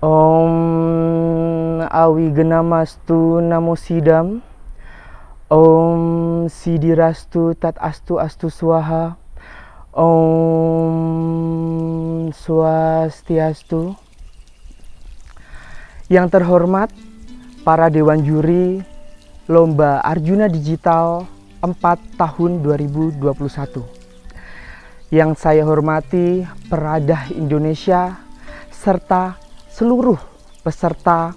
Om awi genamastu namo sidam. Om sidirastu tat astu astu swaha. Om swastiastu. Yang terhormat para dewan juri Lomba Arjuna Digital 4 tahun 2021. Yang saya hormati Peradah Indonesia serta seluruh peserta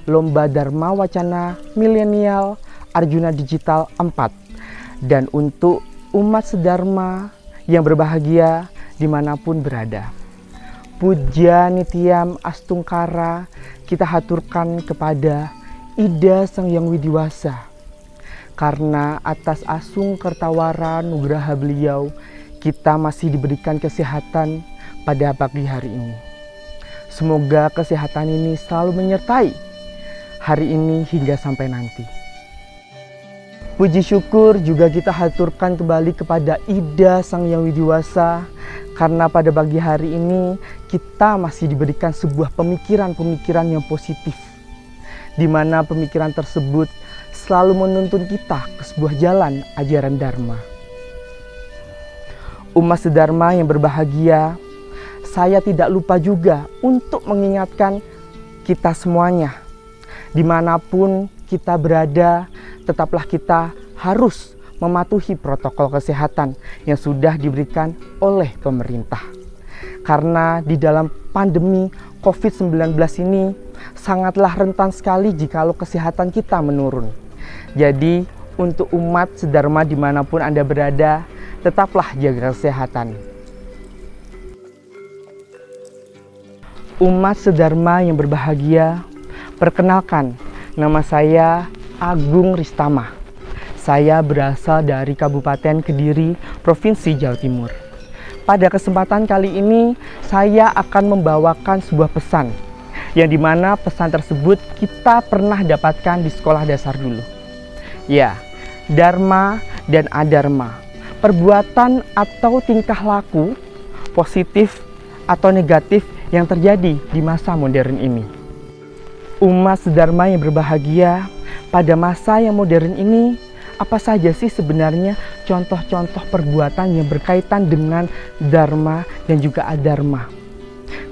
Lomba Dharma Wacana Milenial Arjuna Digital 4, dan untuk umat sedharma yang berbahagia dimanapun berada. Puja Nitiam Astungkara kita haturkan kepada Ida Sang Hyang Widiwasa, karena atas asung kertawara nugraha beliau kita masih diberikan kesehatan pada pagi hari ini. Semoga kesehatan ini selalu menyertai hari ini hingga sampai nanti. Puji syukur juga kita haturkan kembali kepada Ida Sang Hyang Widiwasa, karena pada pagi hari ini kita masih diberikan sebuah pemikiran-pemikiran yang positif, di mana pemikiran tersebut selalu menuntun kita ke sebuah jalan ajaran Dharma. Umat sedharma yang berbahagia, saya tidak lupa juga untuk mengingatkan kita semuanya, dimanapun kita berada, tetaplah kita harus mematuhi protokol kesehatan yang sudah diberikan oleh pemerintah. Karena di dalam pandemi COVID-19 ini sangatlah rentan sekali jikalau kesehatan kita menurun. Jadi untuk umat sedharma dimanapun Anda berada, tetaplah jaga kesehatan. Umat sedharma yang berbahagia, perkenalkan, nama saya Agung Ristama. Saya berasal dari Kabupaten Kediri, Provinsi Jawa Timur. Pada kesempatan kali ini, saya akan membawakan sebuah pesan, yang dimana pesan tersebut kita pernah dapatkan di sekolah dasar dulu. Ya, Dharma dan Adharma, perbuatan atau tingkah laku, positif atau negatif yang terjadi di masa modern ini. Umat sedharma yang berbahagia, pada masa yang modern ini, apa saja sih sebenarnya contoh-contoh perbuatan yang berkaitan dengan Dharma dan juga Adharma?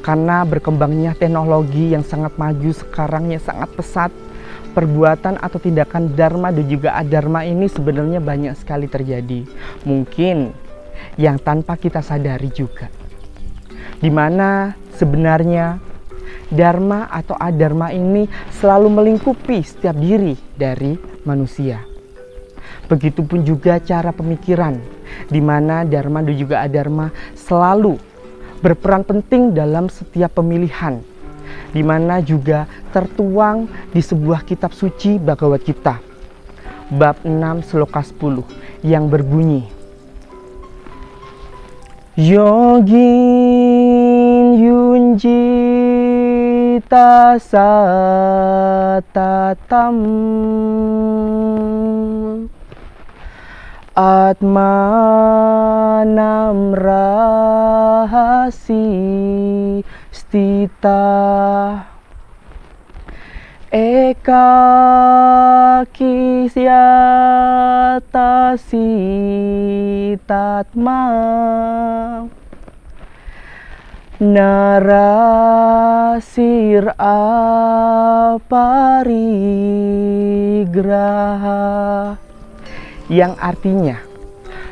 Karena berkembangnya teknologi yang sangat maju sekarang, yang sangat pesat, perbuatan atau tindakan Dharma dan juga Adharma ini sebenarnya banyak sekali terjadi. Mungkin yang tanpa kita sadari juga. Di mana sebenarnya Dharma atau Adharma ini selalu melingkupi setiap diri dari manusia. Begitupun juga cara pemikiran, di mana Dharma dan juga Adharma selalu berperan penting dalam setiap pemilihan, di mana juga tertuang di sebuah kitab suci Bhagavad Gita, bab 6 sloka 10 yang berbunyi, Yogin Yunjita Satatam Atmanam Rahasi Stita Eka Kisyatasi Tatma Narasir Aparigraha, yang artinya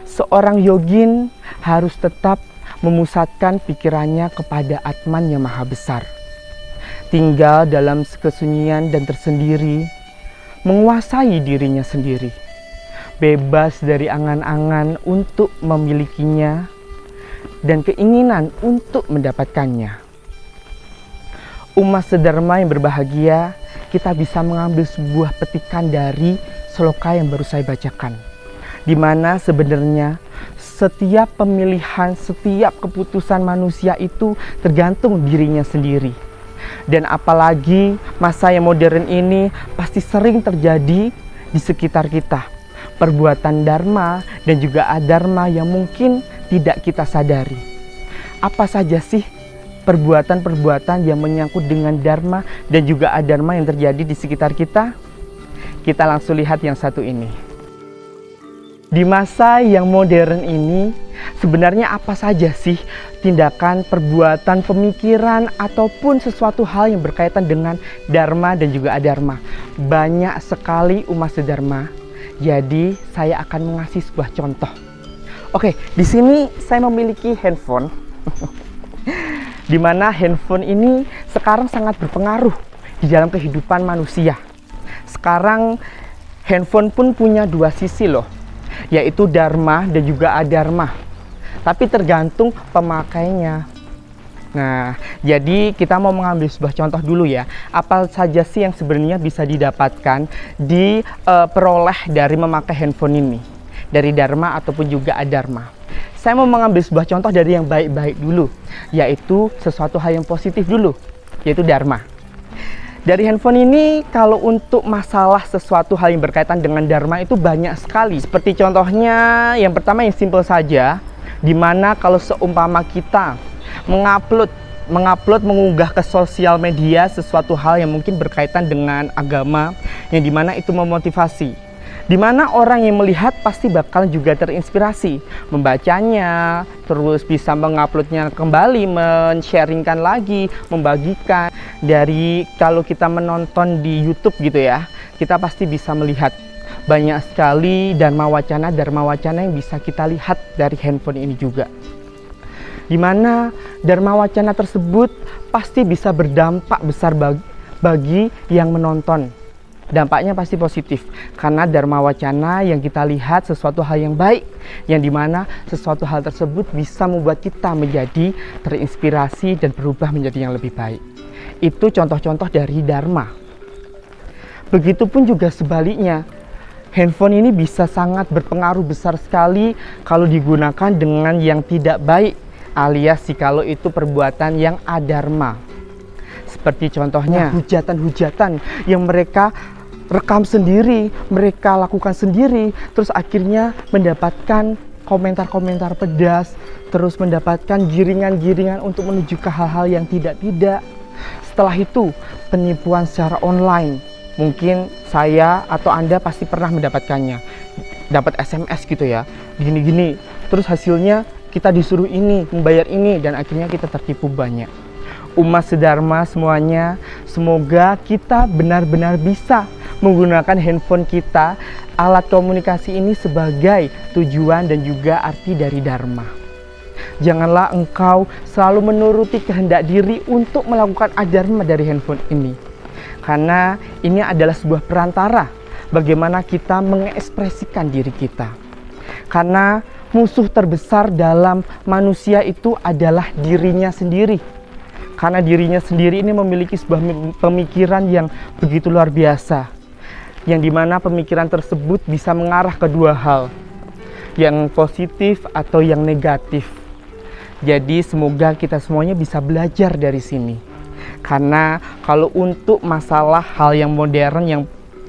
seorang yogin harus tetap memusatkan pikirannya kepada Atman yang maha besar, tinggal dalam kesunyian dan tersendiri, menguasai dirinya sendiri, bebas dari angan-angan untuk memilikinya dan keinginan untuk mendapatkannya. Umat sedharma yang berbahagia, kita bisa mengambil sebuah petikan dari sloka yang baru saya bacakan, di mana sebenarnya setiap pemilihan, setiap keputusan manusia itu tergantung dirinya sendiri. Dan apalagi masa yang modern ini pasti sering terjadi di sekitar kita, perbuatan Dharma dan juga Adharma yang mungkin tidak kita sadari. Apa saja sih perbuatan-perbuatan yang menyangkut dengan dharma dan juga adharma yang terjadi di sekitar kita? Kita langsung lihat yang satu ini. Di masa yang modern ini, sebenarnya apa saja sih tindakan, perbuatan, pemikiran, ataupun sesuatu hal yang berkaitan dengan dharma dan juga adharma? Banyak sekali umat sedharma. Jadi, saya akan mengasih sebuah contoh. Oke, di sini saya memiliki handphone. Di mana handphone ini sekarang sangat berpengaruh di dalam kehidupan manusia. Sekarang handphone pun punya dua sisi loh, yaitu dharma dan juga adharma. Tapi tergantung pemakainya. Nah, jadi kita mau mengambil sebuah contoh dulu ya. Apa saja sih yang sebenarnya bisa didapatkan diperoleh dari memakai handphone ini, dari dharma ataupun juga adharma. Saya mau mengambil sebuah contoh dari yang baik-baik dulu, yaitu sesuatu hal yang positif dulu, yaitu dharma. Dari handphone ini, kalau untuk masalah sesuatu hal yang berkaitan dengan dharma itu banyak sekali. Seperti contohnya, yang pertama yang simpel saja, dimana kalau seumpama kita mengunggah ke sosial media sesuatu hal yang mungkin berkaitan dengan agama, yang dimana itu memotivasi. Dimana orang yang melihat pasti bakal juga terinspirasi membacanya, terus bisa menguploadnya kembali, men-sharingkan lagi, membagikan. Dari kalau kita menonton di YouTube gitu ya, kita pasti bisa melihat banyak sekali dharma wacana yang bisa kita lihat dari handphone ini juga. Dimana dharma wacana tersebut pasti bisa berdampak besar bagi yang menonton. Dampaknya pasti positif, karena dharma wacana yang kita lihat sesuatu hal yang baik, yang dimana sesuatu hal tersebut bisa membuat kita menjadi terinspirasi dan berubah menjadi yang lebih baik. Itu contoh-contoh dari dharma. Begitupun juga sebaliknya, handphone ini bisa sangat berpengaruh besar sekali kalau digunakan dengan yang tidak baik, alias kalau itu perbuatan yang adharma. Seperti contohnya hujatan-hujatan yang mereka rekam sendiri, mereka lakukan sendiri, terus akhirnya mendapatkan komentar-komentar pedas, terus mendapatkan giringan-giringan untuk menuju ke hal-hal yang tidak-tidak. Setelah itu, penipuan secara online. Mungkin saya atau Anda pasti pernah mendapatkannya. Dapat SMS gitu ya, gini-gini. Terus hasilnya kita disuruh ini, membayar ini, dan akhirnya kita tertipu banyak. Umat sedharma semuanya, semoga kita benar-benar bisa menggunakan handphone kita, alat komunikasi ini sebagai tujuan dan juga arti dari dharma. Janganlah engkau selalu menuruti kehendak diri untuk melakukan adharma dari handphone ini. Karena ini adalah sebuah perantara bagaimana kita mengekspresikan diri kita. Karena musuh terbesar dalam manusia itu adalah dirinya sendiri. Karena dirinya sendiri ini memiliki sebuah pemikiran yang begitu luar biasa, yang dimana pemikiran tersebut bisa mengarah ke dua hal, yang positif atau yang negatif. Jadi semoga kita semuanya bisa belajar dari sini. Karena kalau untuk masalah hal yang modern yang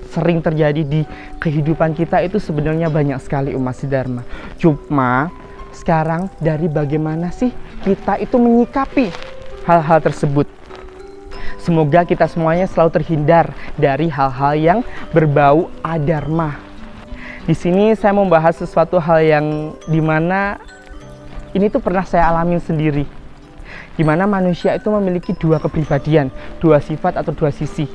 sering terjadi di kehidupan kita itu sebenarnya banyak sekali umat sedharma. Cuma sekarang dari bagaimana sih kita itu menyikapi hal-hal tersebut. Semoga kita semuanya selalu terhindar dari hal-hal yang berbau adharma. Di sini saya membahas sesuatu hal yang dimana ini tuh pernah saya alamin sendiri. Dimana manusia itu memiliki dua kepribadian, dua sifat atau dua sisi,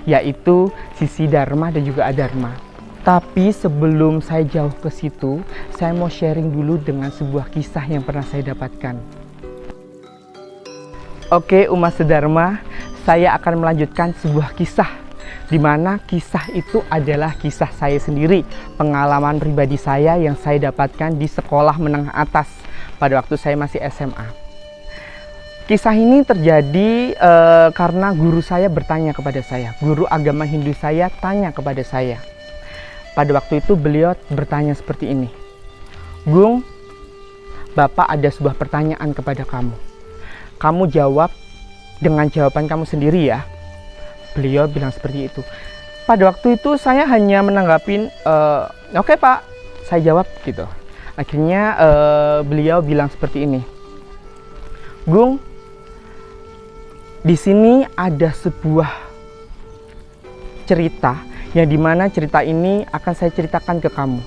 yaitu sisi dharma dan juga adharma. Tapi sebelum saya jauh ke situ, saya mau sharing dulu dengan sebuah kisah yang pernah saya dapatkan. Oke, umat sedharma, saya akan melanjutkan sebuah kisah, di mana kisah itu adalah kisah saya sendiri, pengalaman pribadi saya yang saya dapatkan di sekolah menengah atas pada waktu saya masih SMA. Kisah ini terjadi karena guru saya bertanya kepada saya, guru agama Hindu saya tanya kepada saya. Pada waktu itu beliau bertanya seperti ini, "Gung, Bapak ada sebuah pertanyaan kepada kamu. Kamu jawab dengan jawaban kamu sendiri ya." Beliau bilang seperti itu. Pada waktu itu saya hanya menanggapin, "Oke Pak," saya jawab gitu. Akhirnya beliau bilang seperti ini, "Gung, Di sini ada sebuah cerita yang dimana cerita ini akan saya ceritakan ke kamu.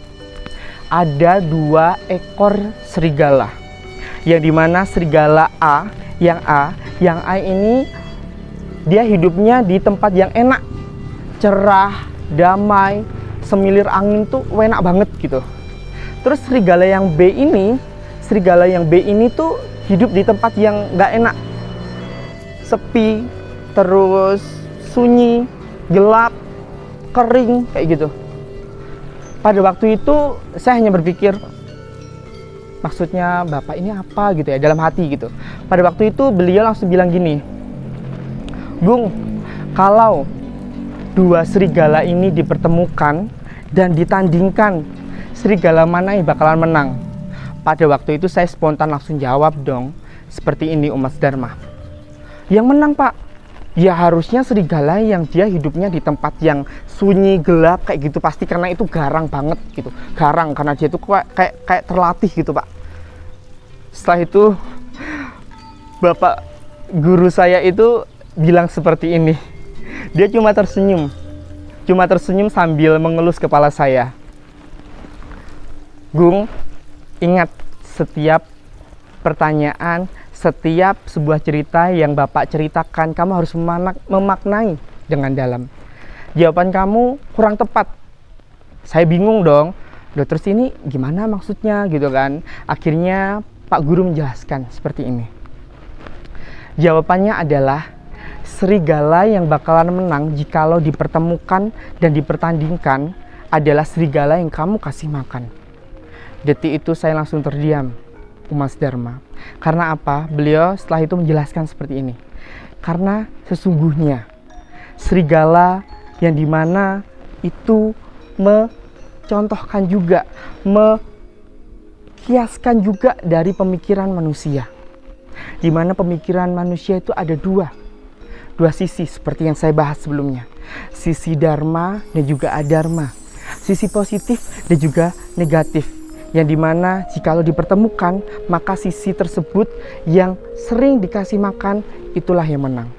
Ada 2 ekor serigala, yang dimana serigala yang A ini dia hidupnya di tempat yang enak, cerah, damai, semilir angin tuh enak banget gitu. Terus serigala yang B ini tuh hidup di tempat yang nggak enak, sepi, terus sunyi, gelap, kering kayak gitu. Pada waktu itu saya hanya berpikir, maksudnya bapak ini apa gitu ya, dalam hati gitu. Pada waktu itu beliau langsung bilang gini, Gung, kalau 2 serigala ini dipertemukan dan ditandingkan, serigala mana yang bakalan menang? Pada waktu itu saya spontan langsung jawab dong, seperti ini Mas Dharma. Yang menang Pak, ya harusnya serigala yang dia hidupnya di tempat yang sunyi, gelap kayak gitu, pasti karena itu garang banget gitu. Garang karena dia itu kayak terlatih gitu Pak. Setelah itu bapak guru saya itu bilang seperti ini. Dia cuma tersenyum sambil mengelus kepala saya. Gung, ingat, setiap pertanyaan, setiap sebuah cerita yang bapak ceritakan, kamu harus memaknai dengan dalam. Jawaban kamu kurang tepat. Saya bingung dong. Loh, terus ini gimana maksudnya gitu kan. Akhirnya Pak Guru menjelaskan seperti ini. Jawabannya adalah serigala yang bakalan menang jikalau dipertemukan dan dipertandingkan adalah serigala yang kamu kasih makan. Detik itu saya langsung terdiam, Mas Dharma. Karena apa? Beliau setelah itu menjelaskan seperti ini. Karena sesungguhnya serigala yang dimana itu mencontohkan juga, kiaskan juga dari pemikiran manusia, di mana pemikiran manusia itu ada dua sisi seperti yang saya bahas sebelumnya, sisi dharma dan juga adharma, sisi positif dan juga negatif, yang dimana jikalau dipertemukan maka sisi tersebut yang sering dikasih makan itulah yang menang.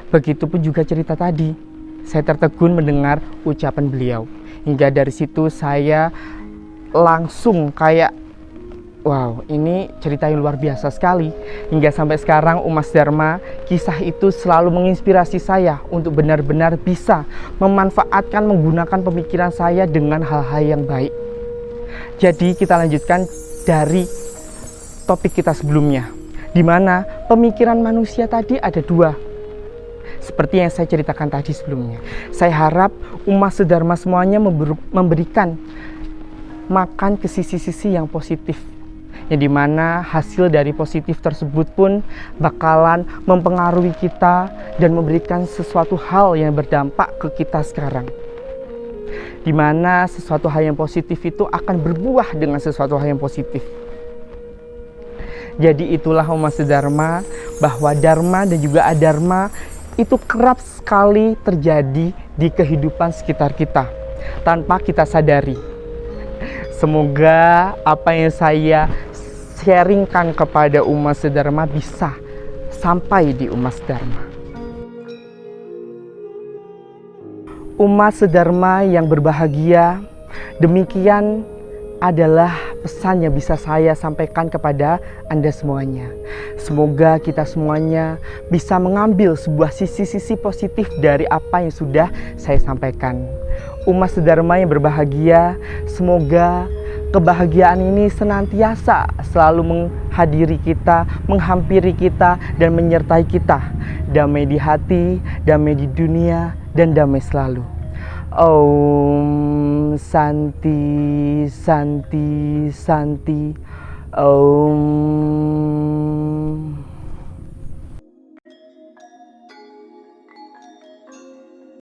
Begitupun juga cerita tadi, saya tertegun mendengar ucapan beliau, hingga dari situ saya langsung kayak wow, ini cerita yang luar biasa sekali. Hingga sampai sekarang Mas Dharma, kisah itu selalu menginspirasi saya untuk benar-benar bisa memanfaatkan, menggunakan pemikiran saya dengan hal-hal yang baik. Jadi kita lanjutkan dari topik kita sebelumnya, di mana pemikiran manusia tadi ada 2. Seperti yang saya ceritakan tadi sebelumnya. Saya harap umat Dharma semuanya memberikan makan ke sisi-sisi yang positif, yang dimana hasil dari positif tersebut pun bakalan mempengaruhi kita dan memberikan sesuatu hal yang berdampak ke kita sekarang, dimana sesuatu hal yang positif itu akan berbuah dengan sesuatu hal yang positif. Jadi itulah umat Dharma, bahwa dharma dan juga adharma itu kerap sekali terjadi di kehidupan sekitar kita tanpa kita sadari. Semoga apa yang saya sharingkan kepada umat Dharma bisa sampai di umat Dharma. Umat Dharma yang berbahagia, demikian adalah pesan yang bisa saya sampaikan kepada Anda semuanya. Semoga kita semuanya bisa mengambil sebuah sisi-sisi positif dari apa yang sudah saya sampaikan. Umat Dharma yang berbahagia, semoga kebahagiaan ini senantiasa selalu menghadiri kita, menghampiri kita, dan menyertai kita. Damai di hati, damai di dunia, dan damai selalu. Om Santi Santi Santi. Om